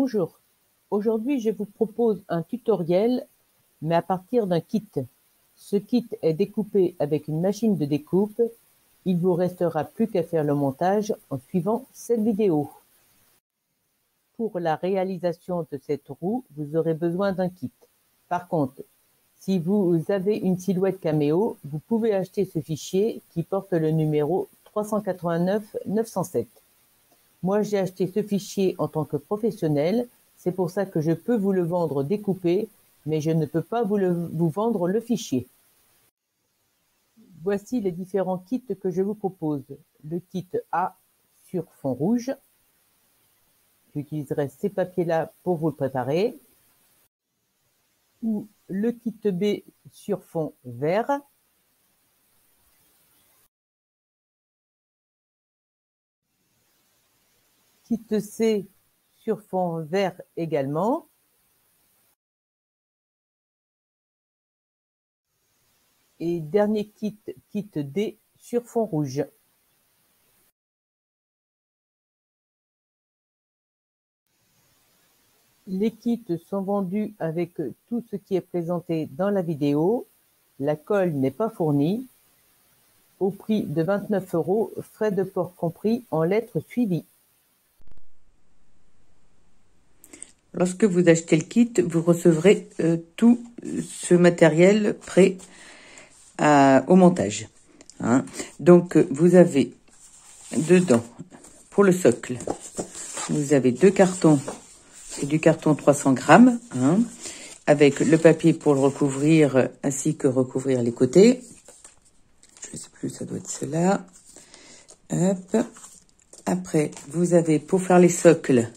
Bonjour, aujourd'hui je vous propose un tutoriel, mais à partir d'un kit. Ce kit est découpé avec une machine de découpe. Il vous restera plus qu'à faire le montage en suivant cette vidéo. Pour la réalisation de cette roue, vous aurez besoin d'un kit. Par contre, si vous avez une silhouette caméo, vous pouvez acheter ce fichier qui porte le numéro 389 907. Moi, j'ai acheté ce fichier en tant que professionnel. C'est pour ça que je peux vous le vendre découpé, mais je ne peux pas vous vendre le fichier. Voici les différents kits que je vous propose. Le kit A sur fond rouge. J'utiliserai ces papiers-là pour vous le préparer. Ou le kit B sur fond vert. Kit C sur fond vert également. Et dernier kit D sur fond rouge. Les kits sont vendus avec tout ce qui est présenté dans la vidéo. La colle n'est pas fournie. Au prix de 29 €, frais de port compris en lettres suivies. Lorsque vous achetez le kit, vous recevrez tout ce matériel prêt au montage. Hein. Donc, vous avez dedans, pour le socle, vous avez 2 cartons. C'est du carton 300 grammes, hein, avec le papier pour le recouvrir, ainsi que recouvrir les côtés. Je ne sais plus, ça doit être cela. Hop. Après, vous avez, pour faire les socles,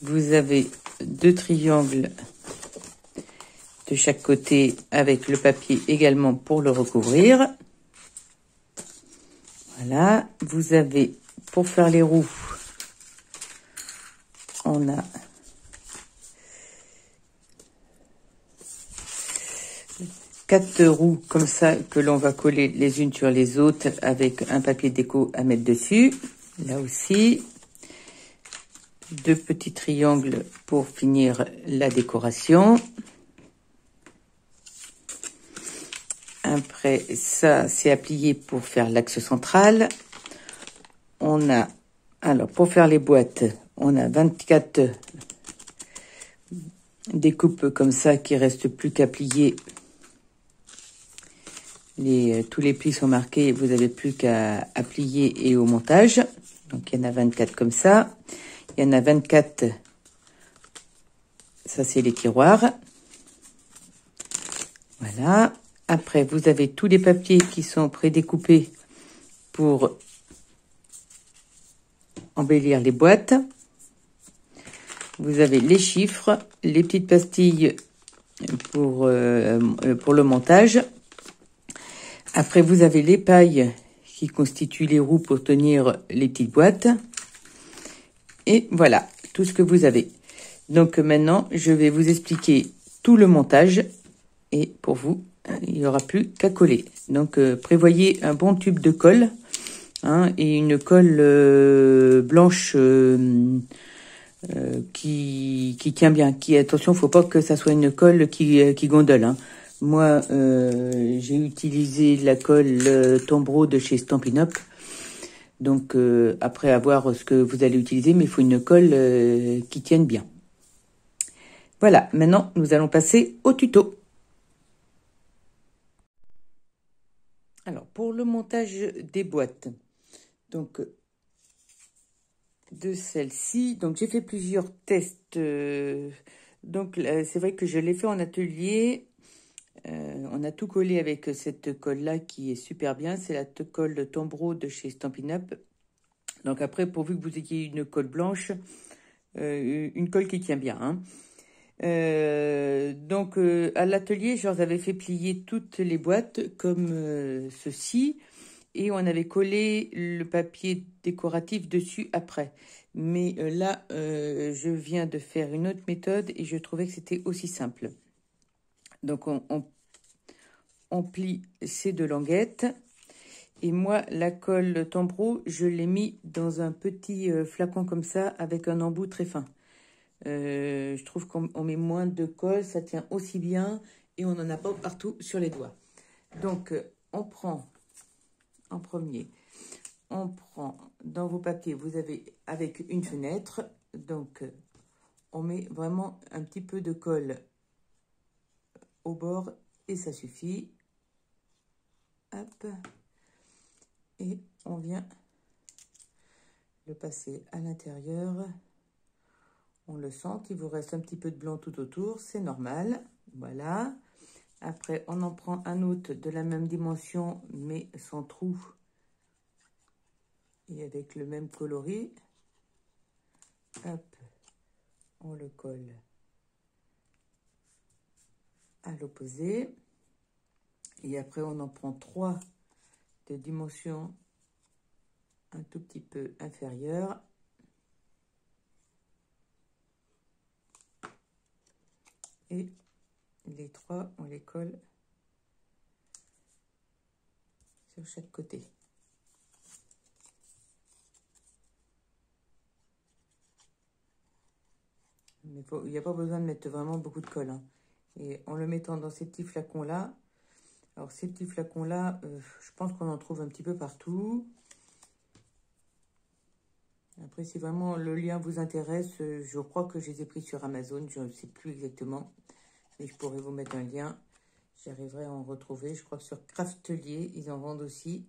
vous avez 2 triangles de chaque côté avec le papier également pour le recouvrir. Voilà. Vous avez, pour faire les roues, on a 4 roues comme ça que l'on va coller les unes sur les autres avec un papier déco à mettre dessus. Là aussi, 2 petits triangles pour finir la décoration. Après, ça, c'est à plier pour faire l'axe central. On a, alors, pour faire les boîtes, on a 24 découpes comme ça qui restent plus qu'à plier. Tous les plis sont marqués, vous n'avez plus qu'à plier et au montage. Donc, il y en a 24 comme ça. Il y en a 24, ça c'est les tiroirs. Voilà. Après, vous avez tous les papiers qui sont prédécoupés pour embellir les boîtes. Vous avez les chiffres, les petites pastilles pour le montage. Après, vous avez les pailles qui constituent les roues pour tenir les petites boîtes. Et voilà, tout ce que vous avez. Donc maintenant, je vais vous expliquer tout le montage. Et pour vous, il n'y aura plus qu'à coller. Donc, prévoyez un bon tube de colle, hein, et une colle blanche qui tient bien. Attention, faut pas que ça soit une colle qui gondole. Hein. Moi, j'ai utilisé la colle Tombro de chez Stampin' Up. Donc, après, à voir ce que vous allez utiliser, mais il faut une colle qui tienne bien. Voilà, maintenant, nous allons passer au tuto. Alors, pour le montage des boîtes, donc, de celle-ci, donc j'ai fait plusieurs tests. Donc, c'est vrai que je l'ai fait en atelier. On a tout collé avec cette colle-là qui est super bien. C'est la colle Tombro de chez Stampin' Up. Donc après, pourvu que vous ayez une colle blanche, une colle qui tient bien. Hein. Donc à l'atelier, je leur avais fait plier toutes les boîtes comme ceci. Et on avait collé le papier décoratif dessus après. Mais là, je viens de faire une autre méthode et je trouvais que c'était aussi simple. Donc, on plie ces 2 languettes. Et moi, la colle Tombro, je l'ai mis dans un petit flacon comme ça, avec un embout très fin. Je trouve qu'on met moins de colle, ça tient aussi bien et on n'en a pas partout sur les doigts. Donc, on prend en premier, on prend dans vos papiers, vous avez avec une fenêtre, donc on met vraiment un petit peu de colle au bord et ça suffit. Hop. Et on vient le passer à l'intérieur. On le sent qu'il vous reste un petit peu de blanc tout autour, c'est normal. Voilà. Après, on en prend un autre de la même dimension, mais sans trou. Et avec le même coloris. Hop, on le colle à l'opposé. Et après, on en prend 3 de dimension un tout petit peu inférieure. Et les 3, on les colle sur chaque côté. Mais il n'y a pas besoin de mettre vraiment beaucoup de colle, hein. Et en le mettant dans ces petits flacons-là, alors ces petits flacons-là, je pense qu'on en trouve un petit peu partout. Après, si vraiment le lien vous intéresse, je crois que je les ai pris sur Amazon, je ne sais plus exactement. Mais je pourrais vous mettre un lien, j'arriverai à en retrouver. Je crois que sur Craftelier, ils en vendent aussi.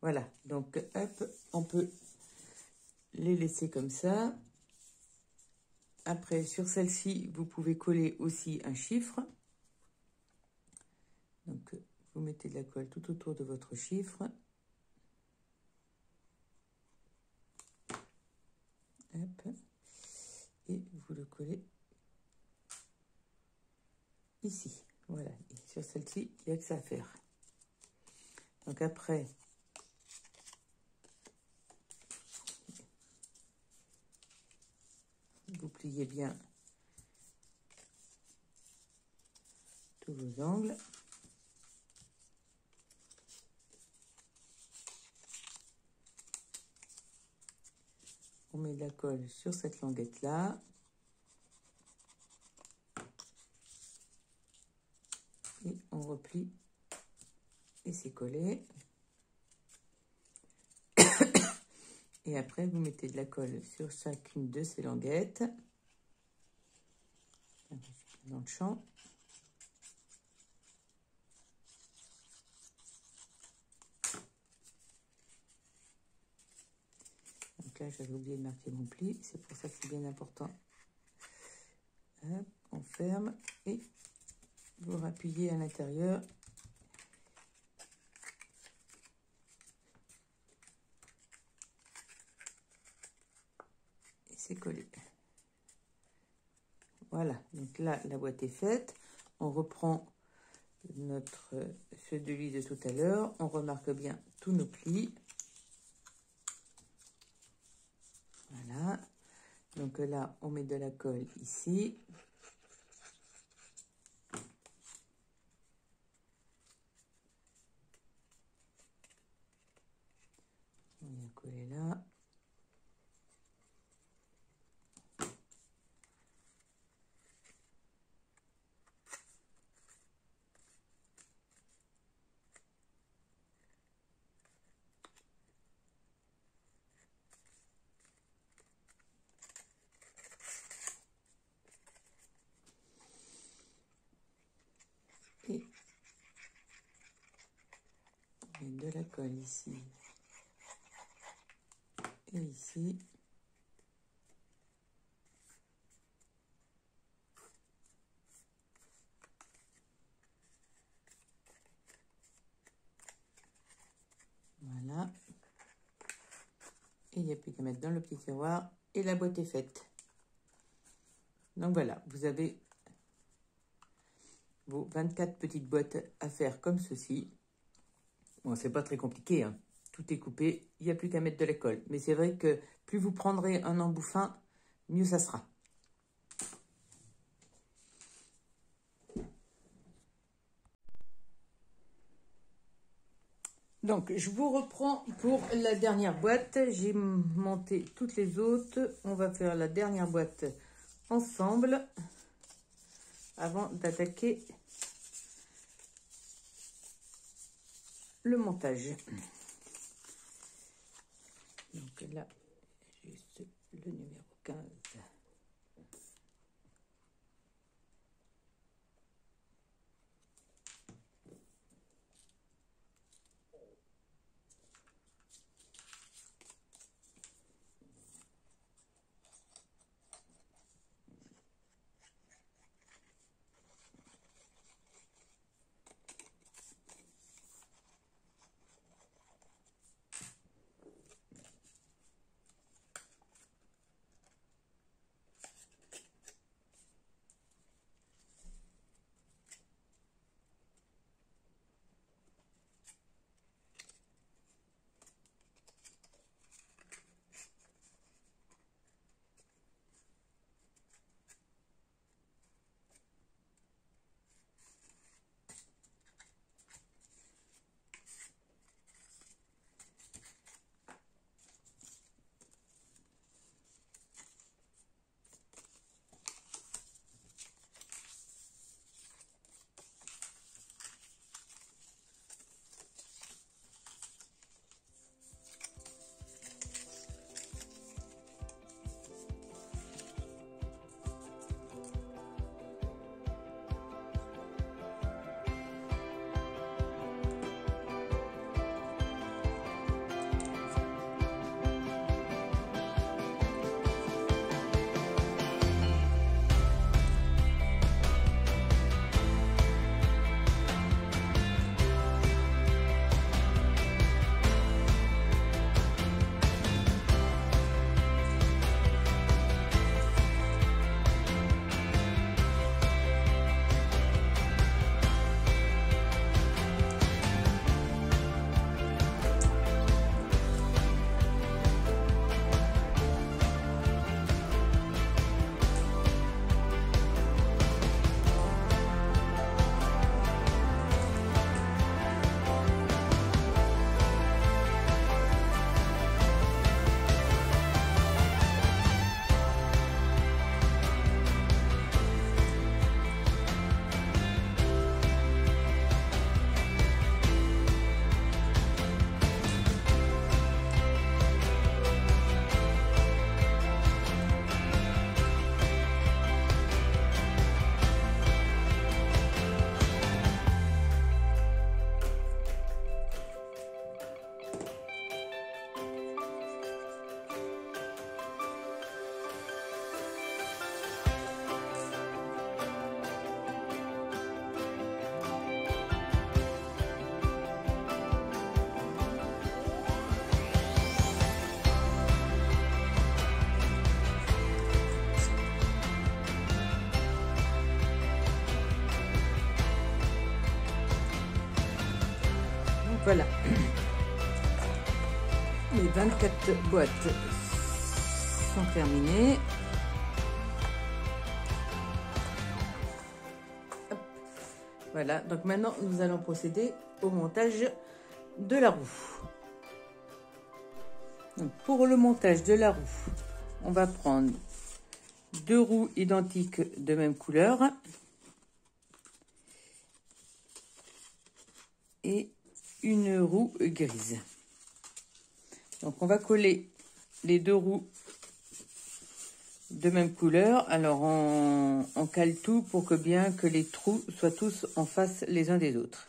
Voilà, donc hop, on peut les laisser comme ça. Après, sur celle-ci, vous pouvez coller aussi un chiffre. Donc, vous mettez de la colle tout autour de votre chiffre. Hop. Et vous le collez ici. Voilà. Et sur celle-ci, il n'y a que ça à faire. Donc, après, vous pliez bien tous vos angles. On met de la colle sur cette languette-là. Et on replie. Et c'est collé. Et après, vous mettez de la colle sur chacune de ces languettes. Dans le champ. Donc là, j'avais oublié de marquer mon pli. C'est pour ça que c'est bien important. Hop, on ferme et vous rappuyez à l'intérieur. Et c'est collé. Voilà, donc là, la boîte est faite. On reprend celui de tout à l'heure. On remarque bien tous nos plis. Voilà. Donc là, on met de la colle ici. On vient coller là. Et on met de la colle ici et ici. Voilà. Et il n'y a plus qu'à mettre dans le petit tiroir et la boîte est faite. Donc voilà, vous avez vos 24 petites boîtes à faire comme ceci. Bon, c'est pas très compliqué, hein. Tout est coupé, il n'y a plus qu'à mettre de la colle. Mais c'est vrai que plus vous prendrez un embout fin, mieux ça sera. Donc, je vous reprends pour la dernière boîte. J'ai monté toutes les autres. On va faire la dernière boîte ensemble avant d'attaquer le montage. Donc là, juste le numéro 15. Voilà. Les 24 boîtes sont terminées. Hop. Voilà, donc maintenant nous allons procéder au montage de la roue. Donc, pour le montage de la roue, on va prendre 2 roues identiques de même couleur et une roue grise. Donc on va coller les 2 roues de même couleur. Alors on cale tout pour que bien que les trous soient tous en face les uns des autres.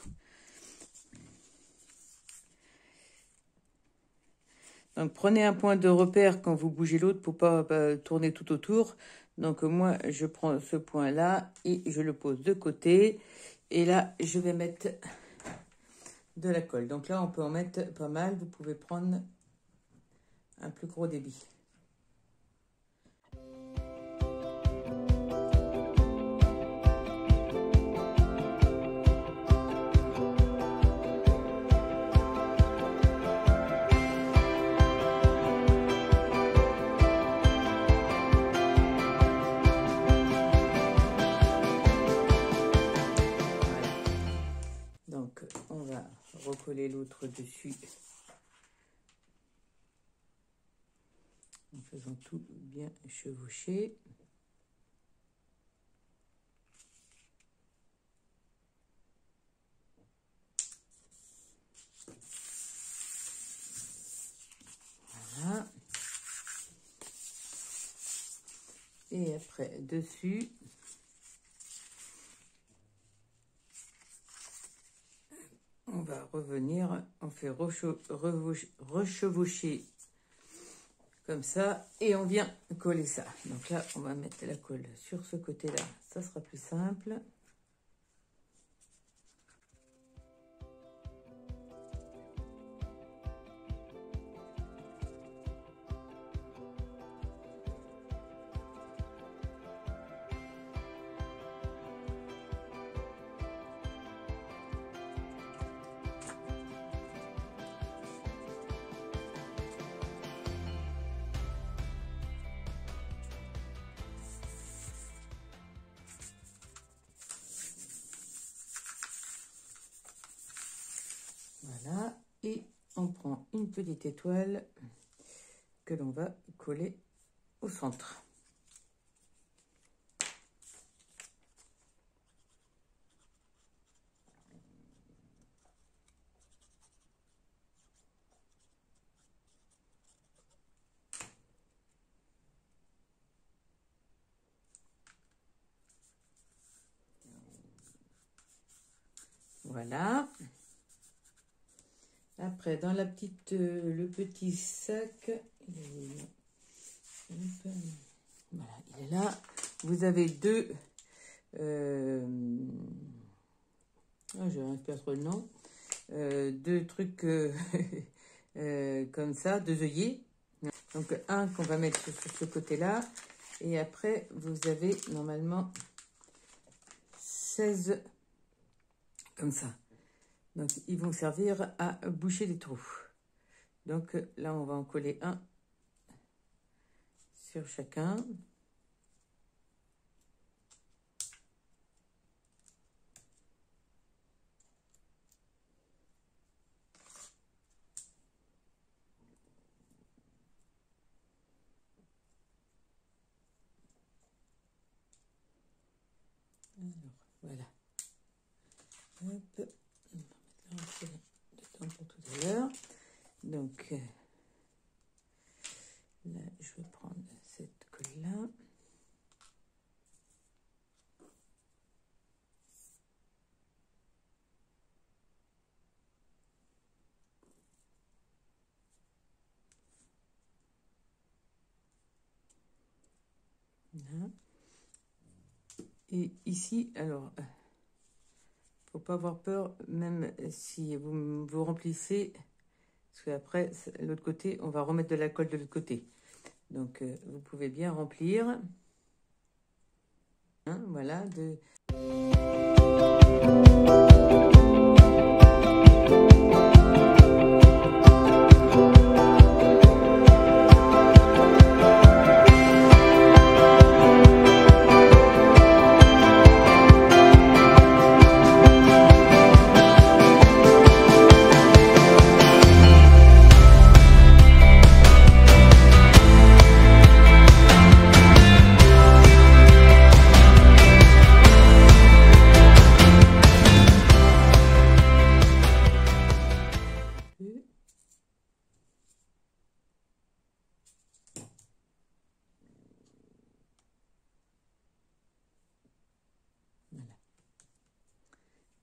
Donc prenez un point de repère quand vous bougez l'autre pour pas tourner tout autour. Donc moi je prends ce point là et je le pose de côté. Et là je vais mettre de la colle. Donc là on peut en mettre pas mal. Vous pouvez prendre un plus gros débit. Donc, on va recoller l'autre dessus en faisant tout bien chevaucher. Voilà. Et après, dessus, on va revenir, on fait rechevaucher comme ça et on vient coller ça. Donc là, on va mettre la colle sur ce côté-là, ça sera plus simple. Voilà, et on prend une petite étoile que l'on va coller au centre. Voilà. Après, dans la petite, le petit sac, voilà, il est là. Vous avez deux, je ne sais pas trop le nom, deux trucs comme ça, deux œillets. Donc un qu'on va mettre sur ce côté-là, et après vous avez normalement 16 comme ça. Donc, ils vont servir à boucher les trous. Donc, là, on va en coller un sur chacun. Alors, voilà. Hop. On va mettre le temps pour tout à l'heure. Donc, là, je vais prendre cette colle-là. Voilà. Et ici, alors, faut pas avoir peur, même si vous remplissez, parce qu'après, l'autre côté, on va remettre de la colle de l'autre côté. Donc, vous pouvez bien remplir. Hein, voilà,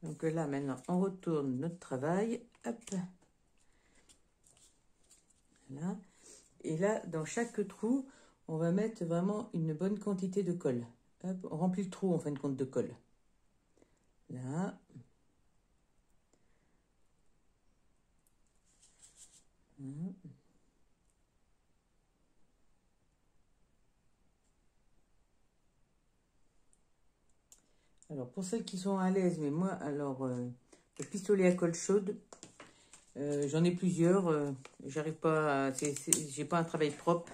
Donc là, maintenant, on retourne notre travail. Hop. Voilà. Et là, dans chaque trou, on va mettre vraiment une bonne quantité de colle. Hop, on remplit le trou en fin de compte de colle. Là. Alors, pour celles qui sont à l'aise, mais moi, alors, le pistolet à colle chaude, j'en ai plusieurs. J'arrive pas, j'ai pas un travail propre.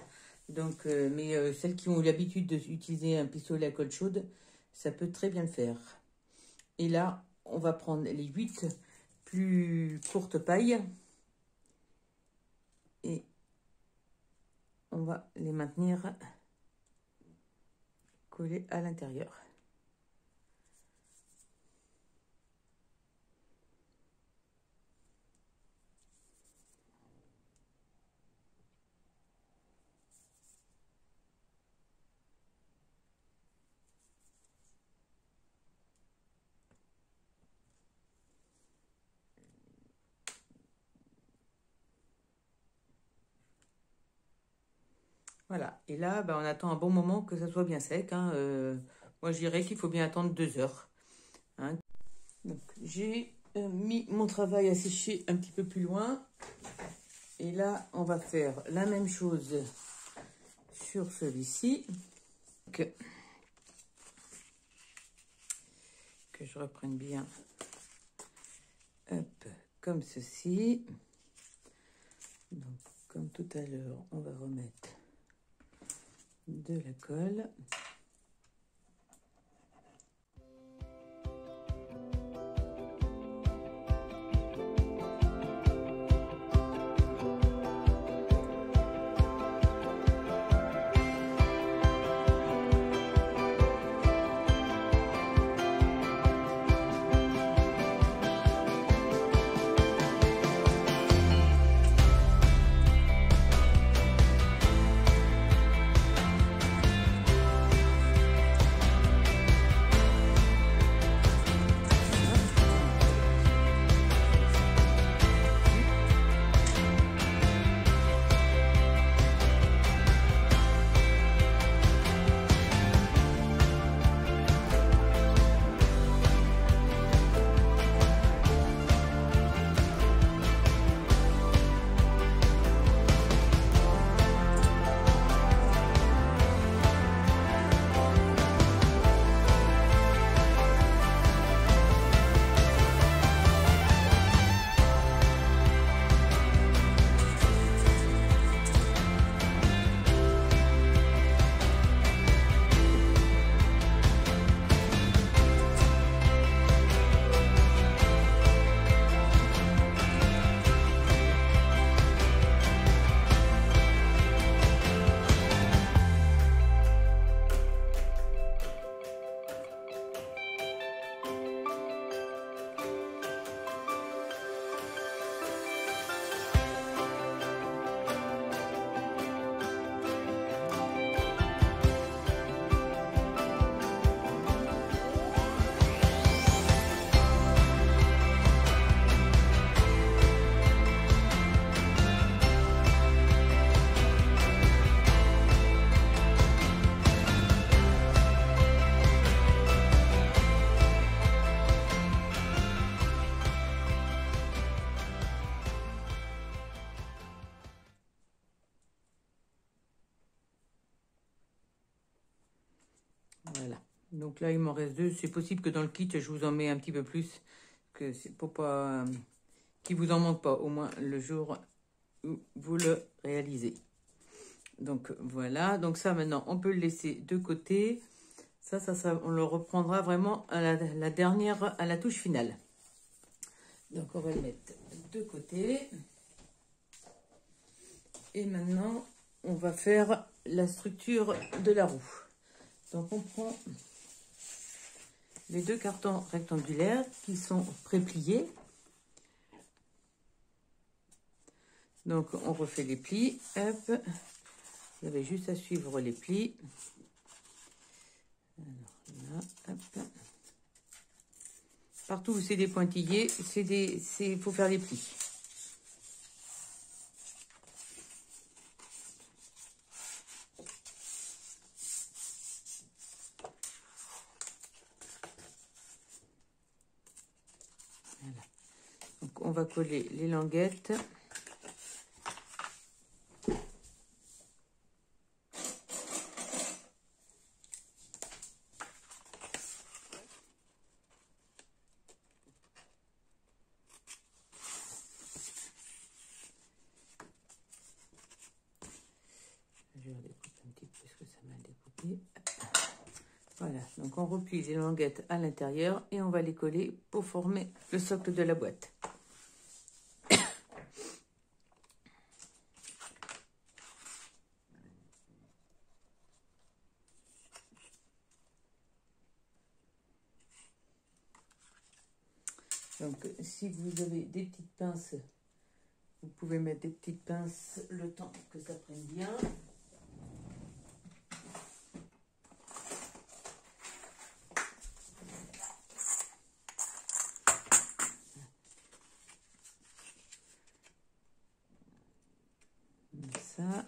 Donc, mais celles qui ont eu l'habitude d'utiliser un pistolet à colle chaude, ça peut très bien le faire. Et là, on va prendre les 8 plus courte paille. Et on va les maintenir collés à l'intérieur. Voilà, et là, on attend un bon moment que ça soit bien sec. Hein. Moi, je dirais qu'il faut bien attendre 2 heures. Hein. Donc, j'ai mis mon travail à sécher un petit peu plus loin. Et là, on va faire la même chose sur celui-ci. Que je reprenne bien. Hop, comme ceci. Donc, comme tout à l'heure, on va remettre de la colle. Voilà. Donc là, il m'en reste 2. C'est possible que dans le kit, je vous en mets un petit peu plus. Que c'est pour pas qu'il vous en manque pas. Au moins le jour où vous le réalisez. Donc voilà. Donc ça, maintenant, on peut le laisser de côté. Ça, on le reprendra vraiment à la dernière, à la touche finale. Donc on va le mettre de côté. Et maintenant, on va faire la structure de la roue. Donc on prend les 2 cartons rectangulaires qui sont prépliés. Donc on refait les plis. Hop. Vous avez juste à suivre les plis. Alors là, hop. Partout où c'est des pointillés, il faut faire les plis. Voilà. Donc on va coller les languettes. Je vais redécouper un petit peu parce que ça m'a découpé. Voilà, donc on replie les languettes à l'intérieur et on va les coller pour former le socle de la boîte. Donc, si vous avez des petites pinces, vous pouvez mettre des petites pinces le temps que ça prenne bien. Comme ça.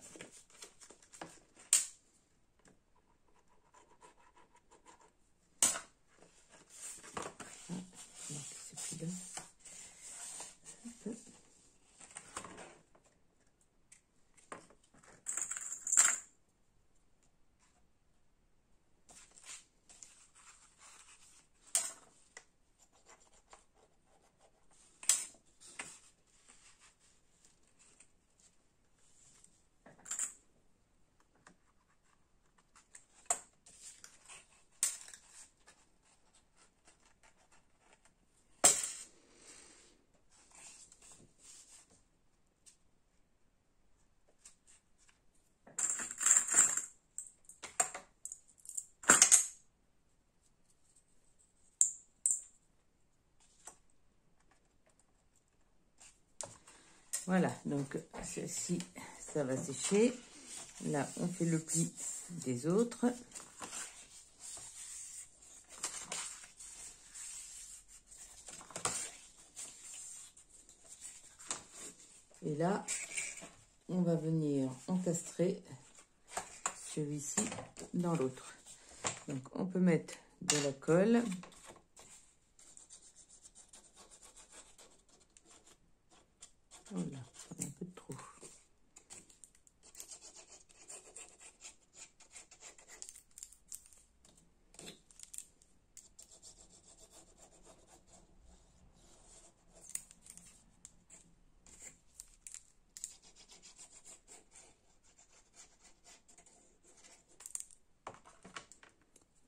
Voilà, donc ceci, ça va sécher. Là, on fait le pli des autres. Et là, on va venir encastrer celui-ci dans l'autre. Donc, on peut mettre de la colle. Voilà, un peu de trou.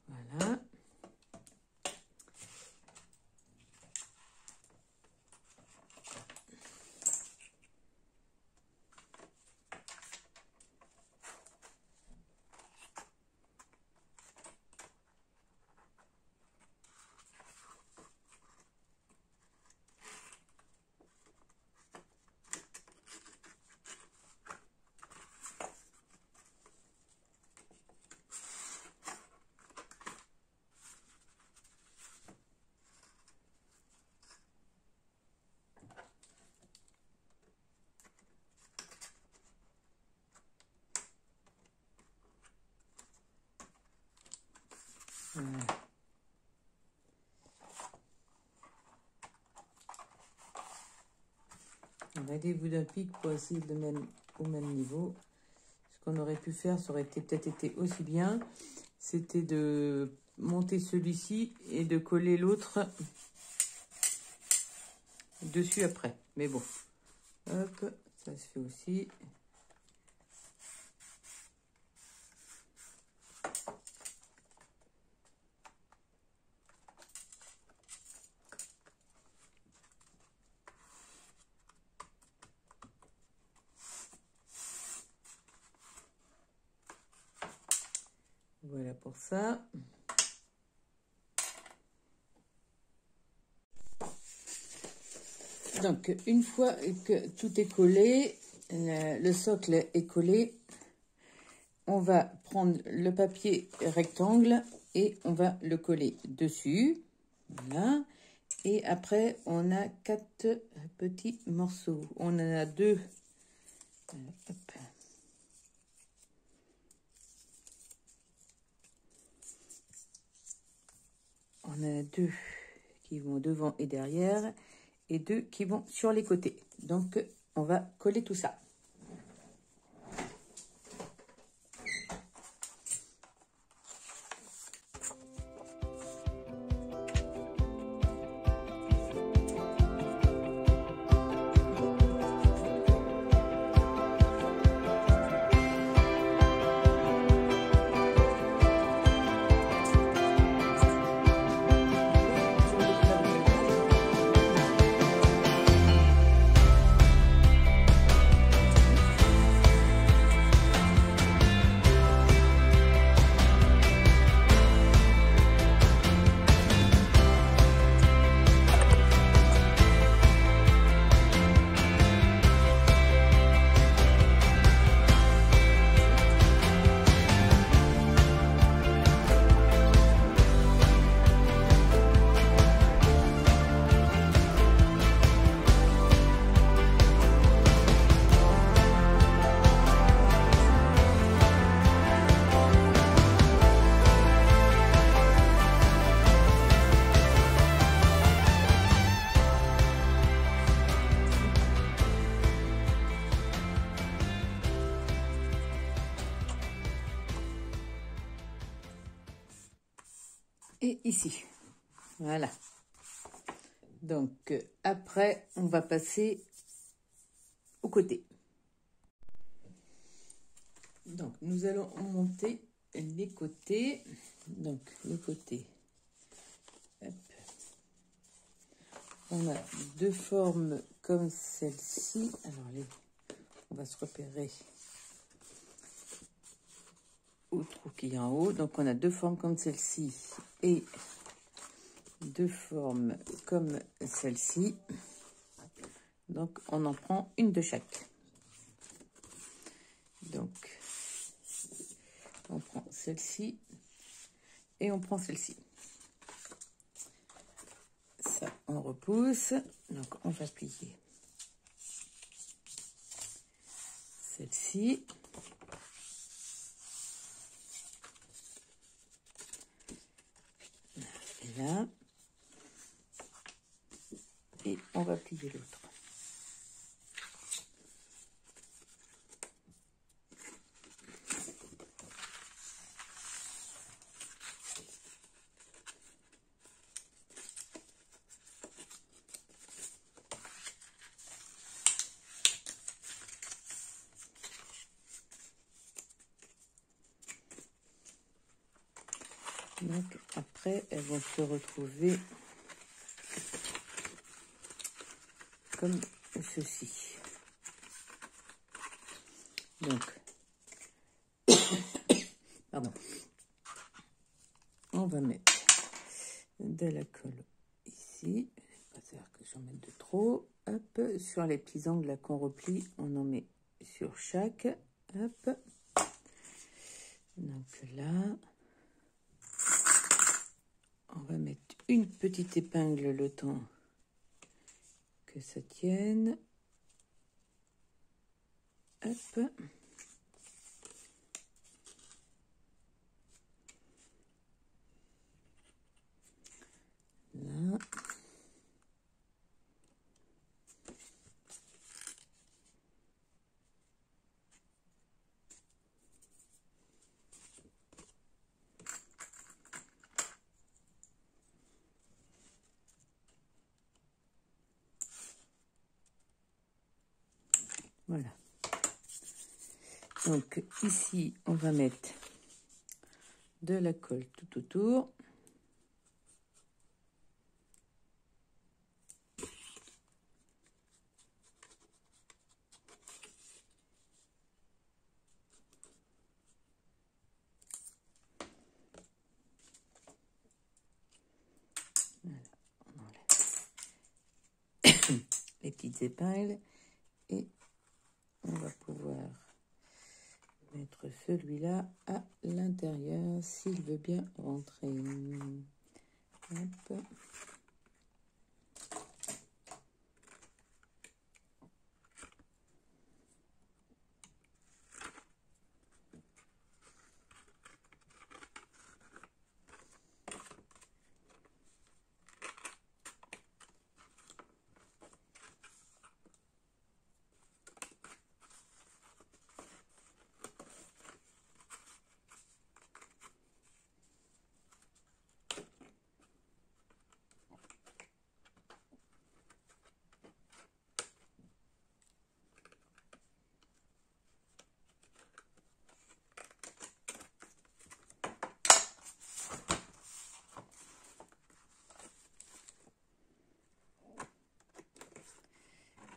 Voilà. Voilà. Aidez-vous d'un pic pour essayer de mettre au même niveau. Ce qu'on aurait pu faire, ça aurait peut-être été aussi bien. C'était de monter celui-ci et de coller l'autre dessus après. Mais bon, hop, ça se fait aussi. Voilà pour ça. Donc, une fois que tout est collé, le socle est collé, on va prendre le papier rectangle et on va le coller dessus. Voilà. Et après, on a 4 petits morceaux. On en a 2. Hop. On a 2 qui vont devant et derrière et 2 qui vont sur les côtés. Donc, on va coller tout ça. et ici. Voilà. Donc, après, on va passer au côté. Donc, nous allons monter les côtés. Donc, les côtés. Hop. On a deux formes comme celle-ci. Alors, on va se repérer au trou qui est en haut. Donc, on a deux formes comme celle-ci et deux formes comme celle-ci. Donc, on en prend une de chaque. Donc, on prend celle-ci et on prend celle-ci. Ça, on repousse. Donc, on va plier celle-ci. Et là. Et on va plier l'autre. Donc après, elles vont se retrouver comme ceci. Donc, pardon, on va mettre de la colle ici. Pas faire que j'en mette de trop. Hop, sur les petits angles là qu'on replie, on en met sur chaque. Hop. Donc là, on va mettre une petite épingle le temps que ça tienne. Hop. Là. Voilà. Donc ici, on va mettre de la colle tout autour. Voilà, on enlève les petites épingles et on va pouvoir mettre celui-là à l'intérieur s'il veut bien rentrer. Hop.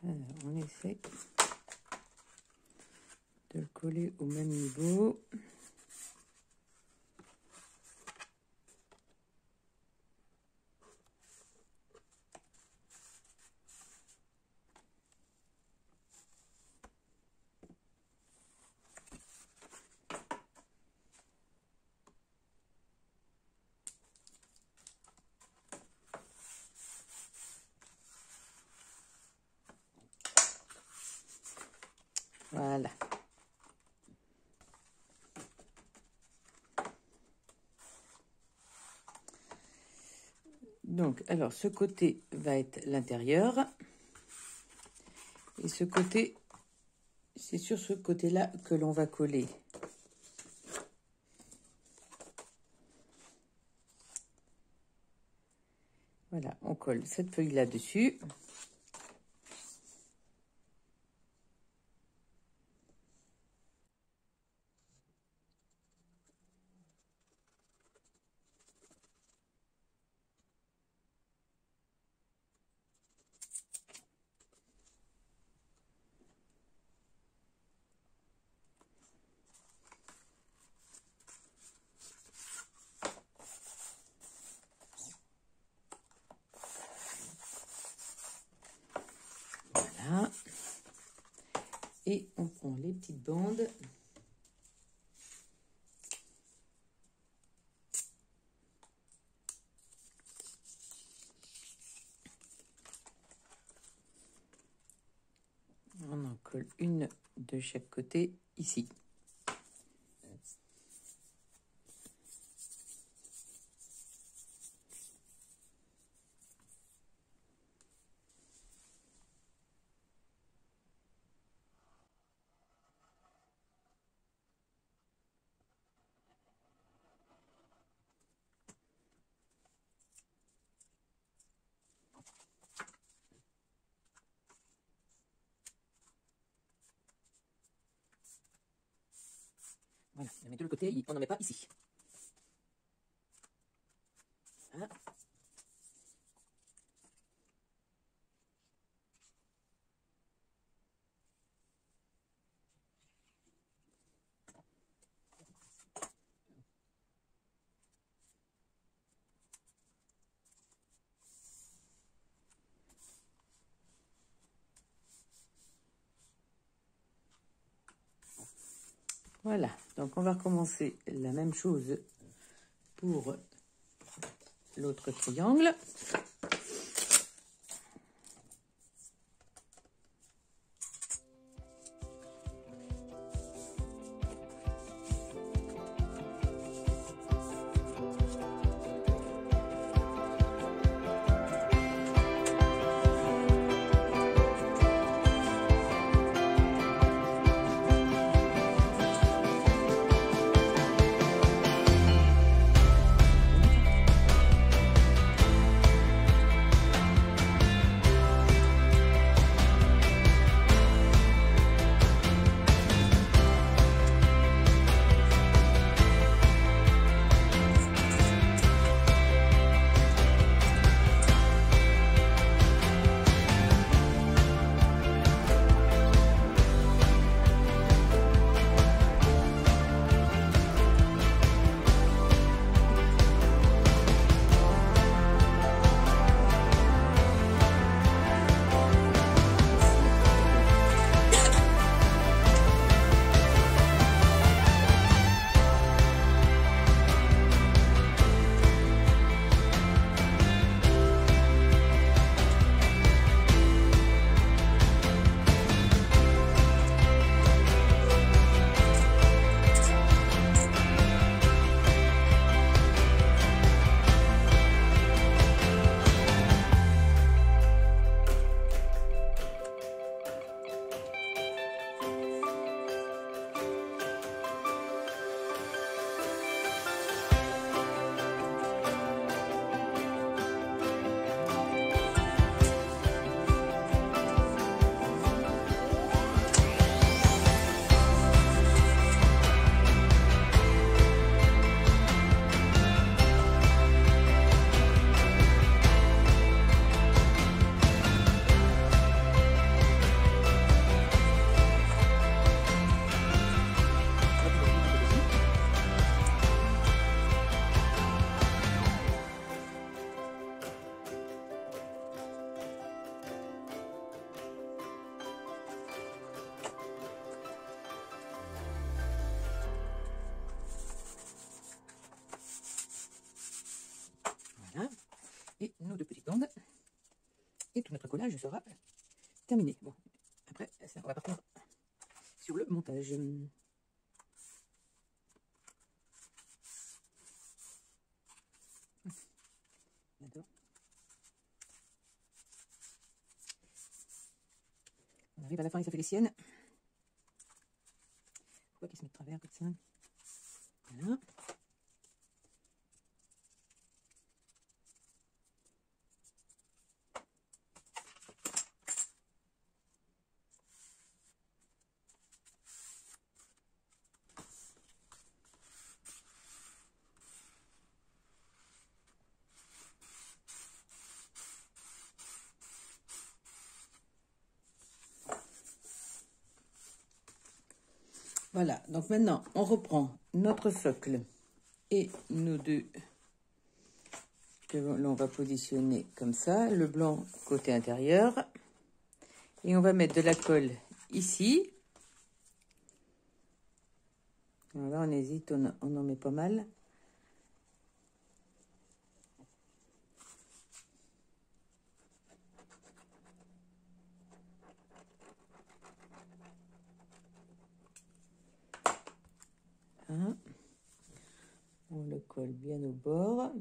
Alors, on essaie de le coller au même niveau. Voilà. Donc, alors, ce côté va être l'intérieur. Et ce côté, c'est sur ce côté-là que l'on va coller. on colle cette feuille là dessus. Voilà. Et on prend les petites bandes. On en colle une de chaque côté ici. Voilà, on met de l'autre côté, on n'en met pas ici. Voilà. Voilà, donc on va recommencer la même chose pour l'autre triangle. Voilà. Et nos deux petites bandes. Et tout notre collage sera terminé. Bon, après, ça, on va partir sur le montage. D'accord. On arrive à la fin et ça fait les siennes. Pourquoi qu'ils se mettent de travers comme ça? Voilà. Voilà, donc maintenant, on reprend notre socle et nos deux que l'on va positionner comme ça, le blanc côté intérieur. Et on va mettre de la colle ici. Alors là, on hésite, on en met pas mal. Hein? On le colle bien au bord.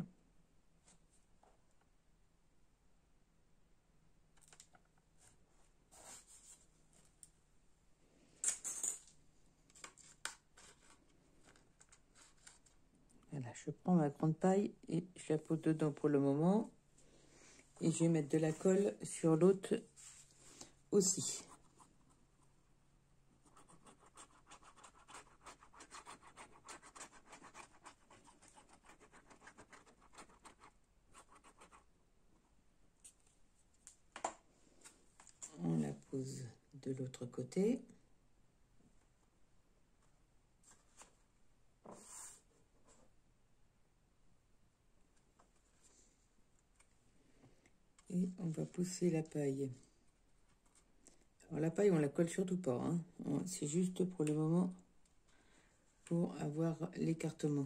Voilà, je prends ma grande paille et je la pose dedans pour le moment. Et je vais mettre de la colle sur l'autre aussi. On la pose de l'autre côté. Et on va pousser la paille. Alors la paille, on la colle surtout pas, hein. C'est juste pour le moment pour avoir l'écartement.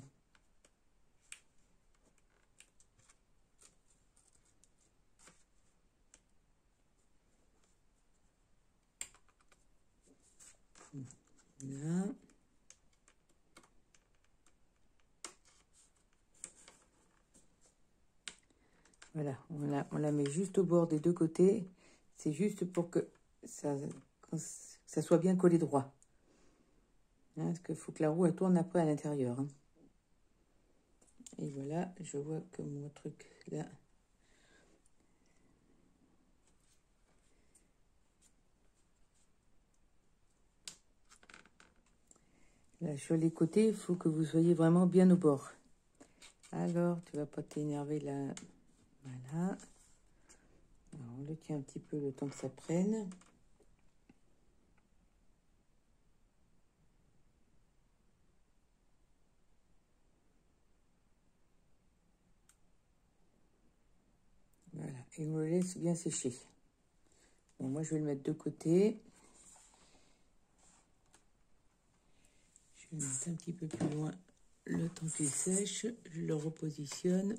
Là. Voilà, on la met juste au bord des deux côtés. C'est juste pour que ça soit bien collé droit. Hein, parce qu'il faut que la roue elle tourne après à l'intérieur. Hein. Et voilà, je vois que mon truc là. Là, sur les côtés, il faut que vous soyez vraiment bien au bord. Alors, tu vas pas t'énerver là. Voilà. Alors, on le tient un petit peu le temps que ça prenne. Voilà, et on le laisse bien sécher. Bon, moi, je vais le mettre de côté. Je vais le mettre un petit peu plus loin le temps qu'il sèche. Je le repositionne.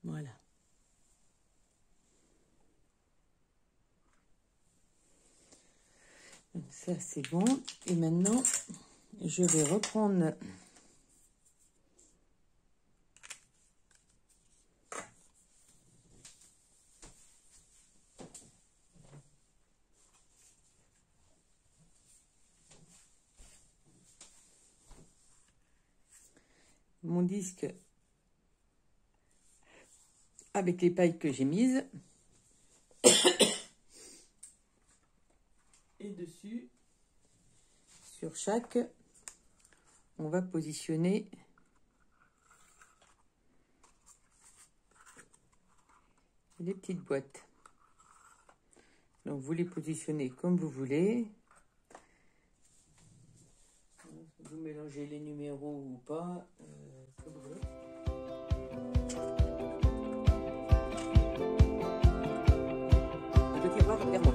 Voilà. Donc ça, c'est bon. Et maintenant, je vais reprendre mon disque avec les pailles que j'ai mises. Et dessus, sur chaque, on va positionner les petites boîtes. Donc vous les positionnez comme vous voulez. Vous mélangez les numéros ou pas, comme vous voulez. Le tiroir vers moi.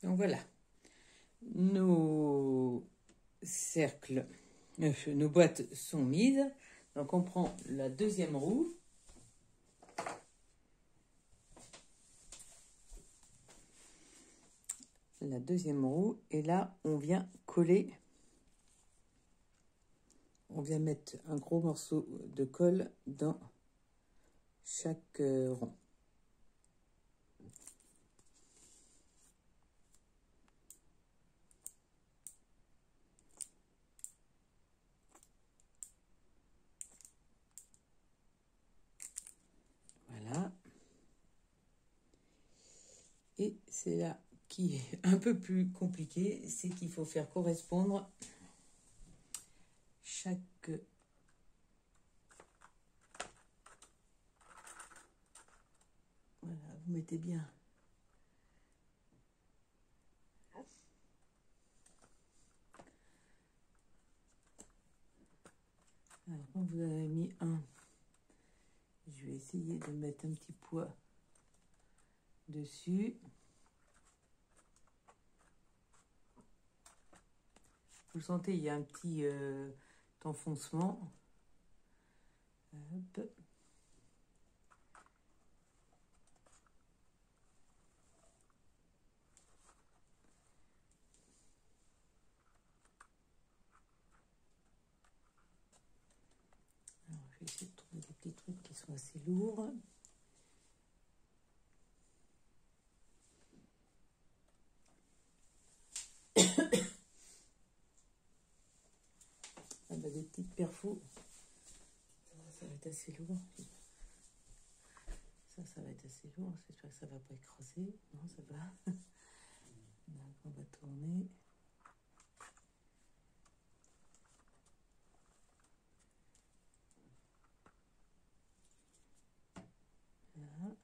Donc voilà, nos cercles, nos boîtes sont mises. Donc on prend la deuxième roue. La deuxième roue, et là on vient coller, on vient mettre un gros morceau de colle dans chaque rond. Voilà. Et c'est là qui est un peu plus compliqué, c'est qu'il faut faire correspondre chaque voilà, vous mettez bien alors quand vous avez mis un, je vais essayer de mettre un petit poids dessus. Vous le sentez, il y a un petit enfoncement. Hop. Alors, je vais essayer de trouver des petits trucs qui sont assez lourds. Ah bah, des petites perfos. Ça va être assez lourd. Ça va être assez lourd. J'espère que ça va pas écraser. Non, ça va. Donc, on va tourner. Là.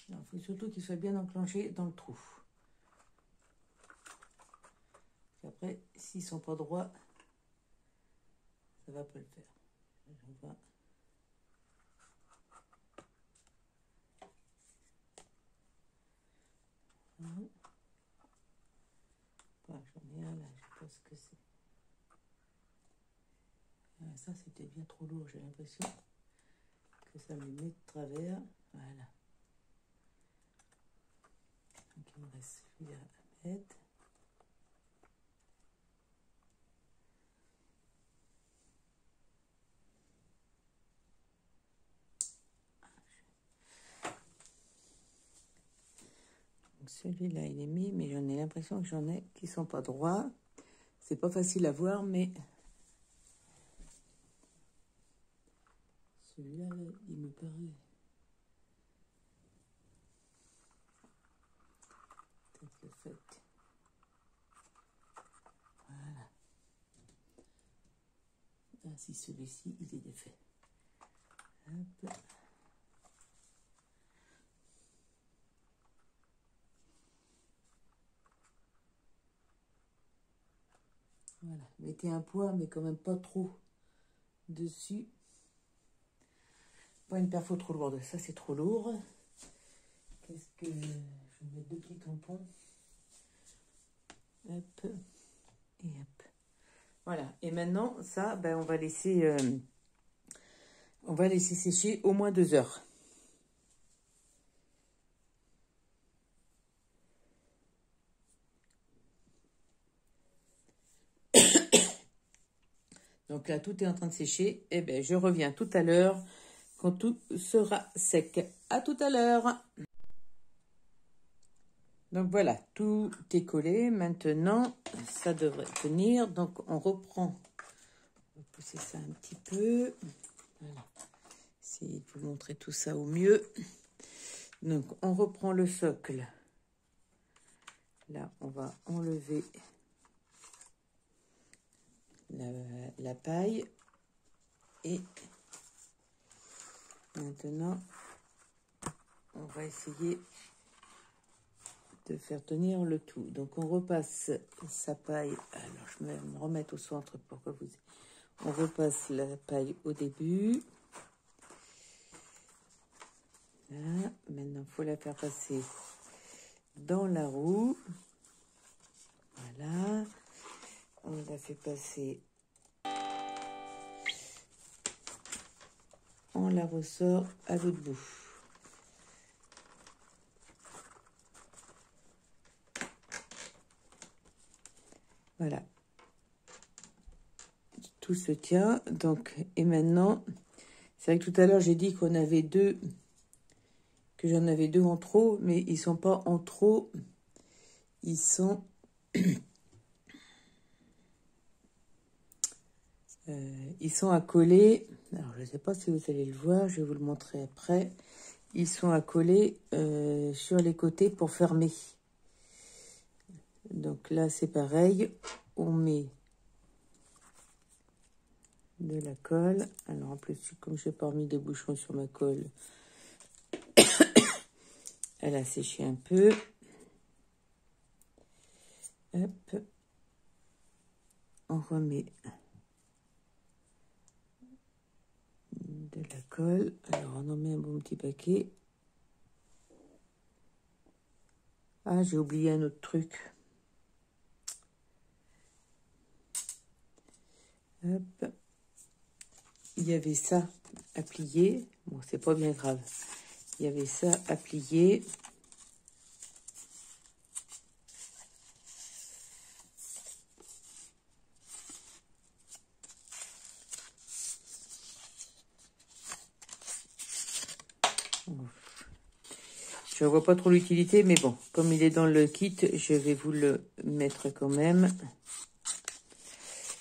Il faut surtout qu'il soit bien enclenché dans le trou. Et après, s'ils ne sont pas droits, ça ne va pas le faire. On va... J'en ai un là, je sais pas ce que c'est. Ah, ça, c'était bien trop lourd, j'ai l'impression que ça me met de travers. Voilà. Donc il me reste celui-là à mettre. Donc celui-là il est mis, mais j'en ai l'impression que j'en ai qui sont pas droits. C'est pas facile à voir, mais celui-là, il me paraît peut-être le fait. Voilà. Ainsi, celui-ci, il est défait. Hop. Voilà. Mettez un poids, mais quand même pas trop dessus. Pas une perfo trop lourde. Ça, c'est trop lourd. Qu'est-ce que... Je vais mettre deux petits tampons. Hop. Et hop. Voilà. Et maintenant, ça, ben, on va laisser sécher au moins 2 heures. Donc là, tout est en train de sécher. Et ben, je reviens tout à l'heure quand tout sera sec. À tout à l'heure. Donc voilà, tout est collé. Maintenant, ça devrait tenir. Donc on reprend. On va pousser ça un petit peu. Voilà. Essayer de vous montrer tout ça au mieux. Donc, on reprend le socle. Là, on va enlever la paille. Et maintenant, on va essayer de faire tenir le tout. Donc, on repasse sa paille. Alors, je vais me remettre au centre pour que vous... On repasse la paille au début. Là, maintenant, il faut la faire passer dans la roue. Voilà. On la fait passer. On la ressort à l'autre bout. Voilà. Tout se tient. Donc, et maintenant, c'est vrai que tout à l'heure, j'ai dit qu'on avait deux... que j'en avais deux en trop, mais ils sont pas en trop, ils sont ils sont accolés. Alors je sais pas si vous allez le voir, je vais vous le montrer après. Ils sont accolés sur les côtés pour fermer. Donc là c'est pareil, on met de la colle. Alors en plus comme j'ai pas mis des bouchons sur ma colle, elle a séché un peu. Hop, on remet de la colle. Alors on en met un bon petit paquet. Ah, j'ai oublié un autre truc. Hop. Il y avait ça à plier. Bon, c'est pas bien grave. Il y avait ça à plier. Je vois pas trop l'utilité, mais bon, comme il est dans le kit, je vais vous le mettre quand même.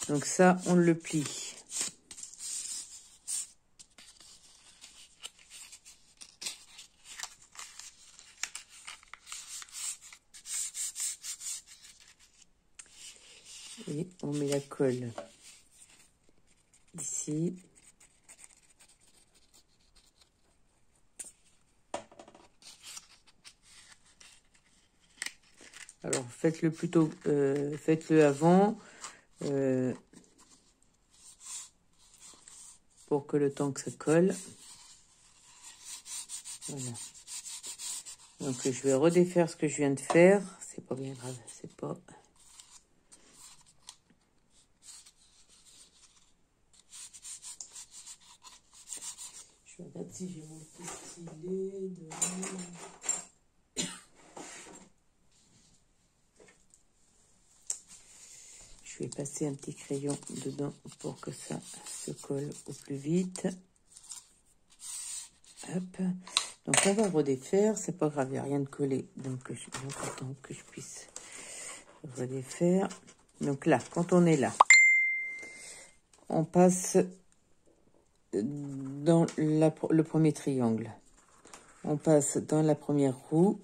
Donc ça, on le plie. Et on met la colle ici. Alors, faites-le plutôt, faites-le avant, pour que le temps que ça colle. Voilà. Donc, je vais redéfaire ce que je viens de faire. C'est pas bien grave, c'est pas... Je regarde si j'ai mon petit stylet devant. Je vais passer un petit crayon dedans pour que ça se colle au plus vite. Hop. Donc on va redéfaire, c'est pas grave, il n'y a rien de collé. Donc je suis bien content que je puisse redéfaire. Donc là, quand on est là, on passe dans le premier triangle. On passe dans la première roue.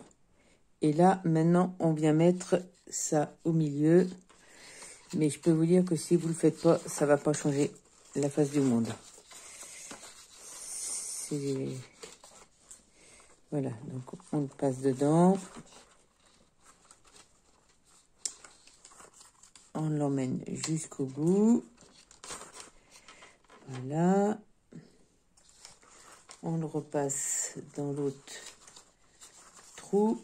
Et là, maintenant, on vient mettre ça au milieu. Mais je peux vous dire que si vous le faites pas, ça va pas changer la face du monde. Voilà, donc on le passe dedans. On l'emmène jusqu'au bout. Voilà. On le repasse dans l'autre trou.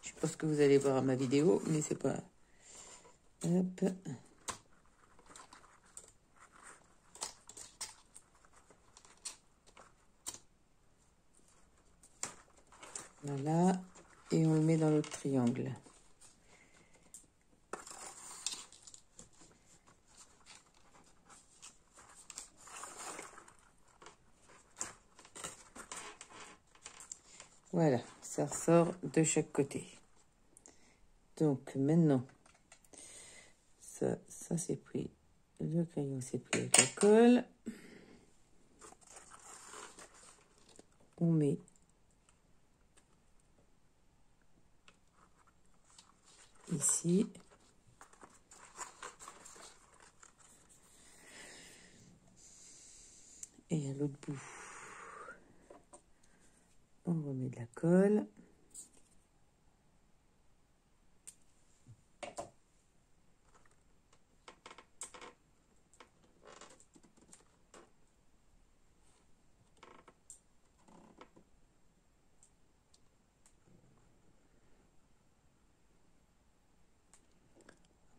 Je sais pas ce que vous allez voir à ma vidéo, mais c'est pas... Hop. Voilà. Et on le met dans l'autre triangle. Voilà, ça ressort de chaque côté. Donc maintenant, ça c'est pris. Le crayon c'est pris avec la colle. On met ici. Et à l'autre bout, on remet de la colle.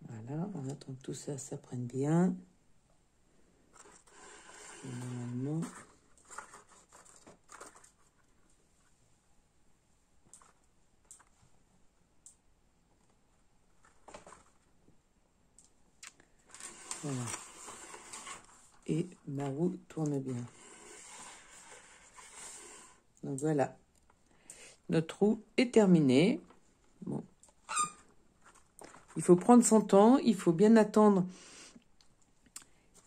Voilà, on attend que tout ça, ça prenne bien. Et normalement, voilà. Et ma roue tourne bien. Donc voilà, notre roue est terminée. Bon. Il faut prendre son temps, il faut bien attendre.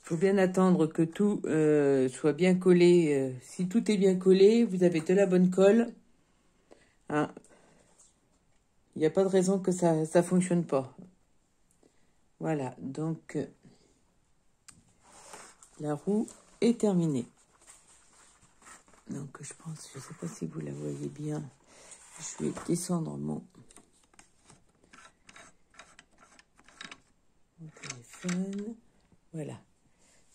Il faut bien attendre que tout soit bien collé. Si tout est bien collé, vous avez de la bonne colle. Hein. Il n'y a pas de raison que ça ne fonctionne pas. Voilà, donc la roue est terminée. Donc je pense, je ne sais pas si vous la voyez bien, je vais descendre mon téléphone. Voilà.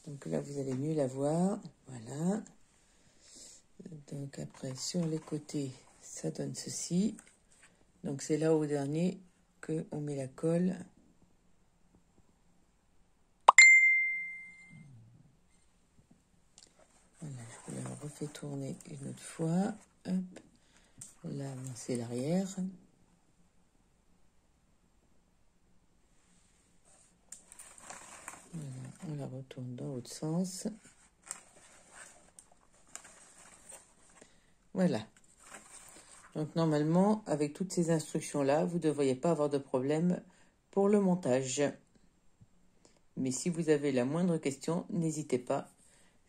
Donc là, vous allez mieux la voir. Voilà. Donc après, sur les côtés, ça donne ceci. Donc c'est là au dernier qu'on met la colle. Voilà, je vous la refais tourner une autre fois. Hop. Là, c'est l'arrière. Voilà, on la retourne dans l'autre sens. Voilà. Donc normalement, avec toutes ces instructions-là, vous ne devriez pas avoir de problème pour le montage. Mais si vous avez la moindre question, n'hésitez pas.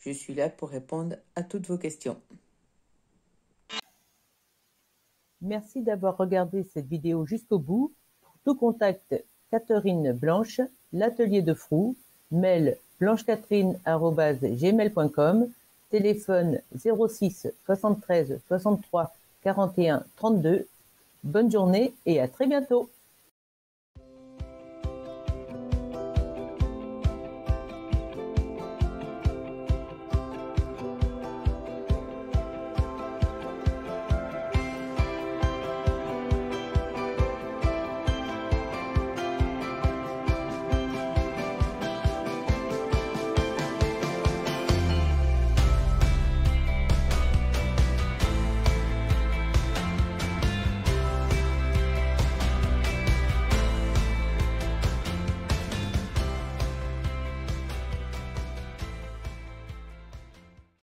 Je suis là pour répondre à toutes vos questions. Merci d'avoir regardé cette vidéo jusqu'au bout. Pour tout contact, Catherine Blanche, l'atelier de Frou, mail blanchecatherine@gmail.com, téléphone 06 73 63 41 32. Bonne journée et à très bientôt.